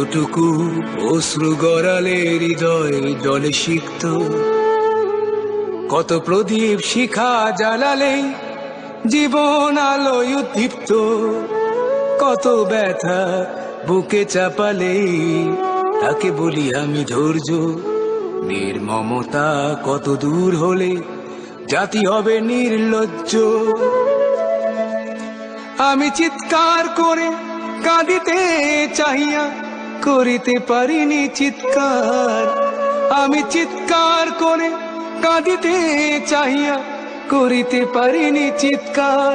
কতটুকু অশ্রু গড়ালে হৃদয় জলে সিক্ত, কত প্রদীপ শিখা জ্বালালে জীবন আলোয় উদ্দীপ্ত, কত ব্যথা বুকে চাপালে তাকে বলি আমি ধৈর্য। নির্মমতা কত দূর হলে জাতি হবে নির্লজ্জ। আমি চিৎকার করে কাঁদিতে চাহিয়া করিতে পারিনি চিৎকার, আমি চিৎকার করে কাঁদিতে চাহিয়া করিতে পারিনি চিৎকার।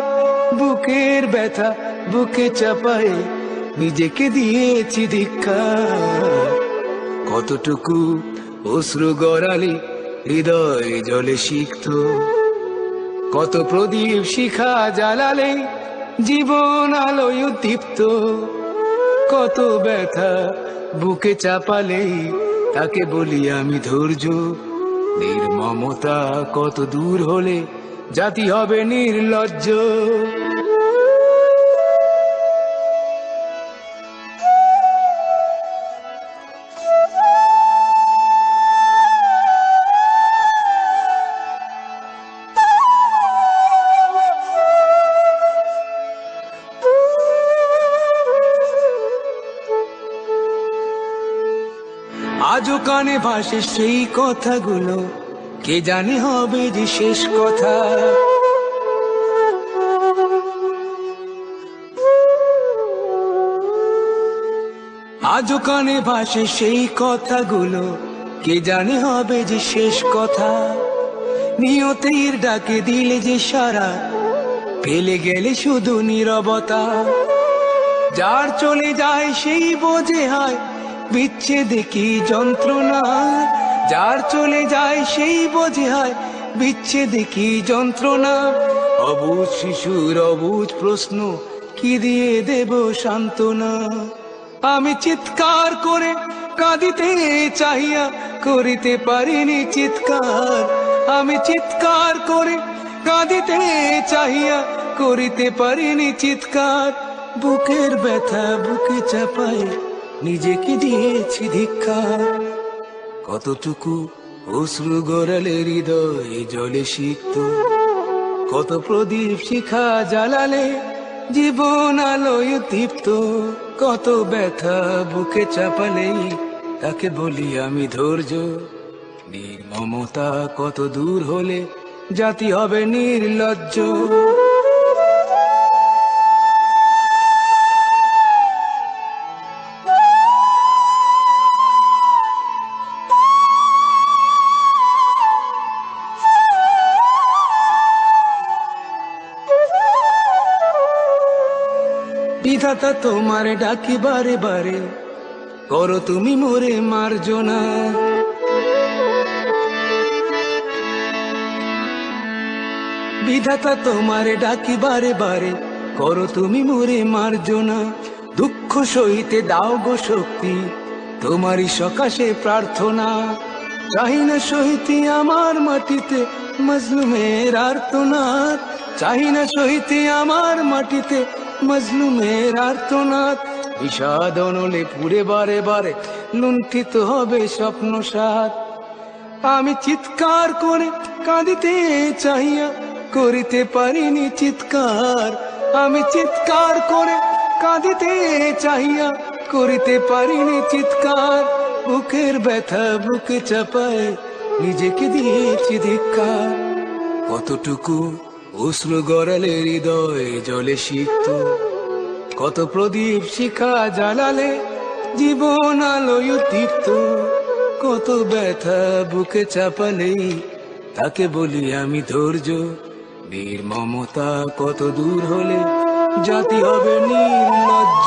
বুকের ব্যথা বুকে চাপায় নিজেকে দিয়েছি ধিক্কার। কতটুকু অশ্রু গড়ালে হৃদয় জলে সিক্ত, কত প্রদীপ শিখা জ্বালালে জীবন আলোয় উদ্দীপ্ত, কত ব্যথা বুকে চাপালে তাকে বলি আমি ধৈর্য। নির্মমতা কত দূর হলে জাতি হবে নির্লজ্জ। আজও কানে ভাসে সেই কথাগুলো, কে জানে হবে যে শেষ কথা। আজও কানে ভাসে সেই কথাগুলো, কে জানে হবে যে শেষ কথা। নিয়তির ডাকে দিলে যে সারা, ফেলে গেলে শুধু নীরবতা। যার চলে যায় সেই বোঝে হয় বিচ্ছেদে কি যন্ত্রণা, যার চলে যায় সেই বোঝে হয় বিচ্ছেদে কি যন্ত্রণা। অবুঝ শিশুর অবুঝ প্রশ্ন, কি দিয়ে দেব সান্ত্বনা। আমি চিৎকার করে কাঁদিতে চাহিয়া করিতে পারিনি চিৎকার, আমি চিৎকার করে কাঁদিতে চাহিয়া করিতে পারিনি চিৎকার। বুকের ব্যথা বুকে চাপায় নিজেকে দিয়েছি ধিক্কার। কতটুকু অশ্রু গড়ালে হৃদয় জলে সিক্ত, কত প্রদীপ শিখা জ্বালালে জীবন আলোয় উদ্দীপ্ত, কত ব্যথা বুকে চাপালে তাকে বলি আমি ধৈর্য। নির্মমতা কত দূর হলে জাতি হবে নির্লজ্জ। বিধাতা তোমার ডাকি বারে বারে, করো তুমি মোরে মার্জনা। বিধাতা তোমার ডাকি বারে বারে, করো তুমি মোরে মার্জনা। দুঃখ সইতে দাও গো শক্তি, তোমারই সকাশে প্রার্থনা। চাহি না সইতে আমার মাটিতে মজলুমের আর্তনাদ, চাহি না সইতে আমার মাটিতে মজলুমের আর্তনাদ। বিষাদ অনলে পুড়ে বারে বারে লুণ্ঠিত হবে স্বপ্ন সাথ। আমি চিৎকার করে কাঁদিতে চাহিয়া করিতে পারিনি চিৎকার, আমি চিৎকার করে কাঁদিতে চাহিয়া করিতে পারিনি চিৎকার। বুকের ব্যথা বুকে চাপায় নিজেকে দিয়েছি ধিক্কার। কতটুকু অশ্রু গড়ালে হৃদয় জলে সিক্ত, কত প্রদীপ শিখা জ্বালালে জীবন আলোয় উদ্দীপ্ত, কত ব্যথা বুকে চাপালে তাকে বলি আমি ধৈর্য। নির্মমতা কত দূর হলে জাতি হবে নির্লজ্জ।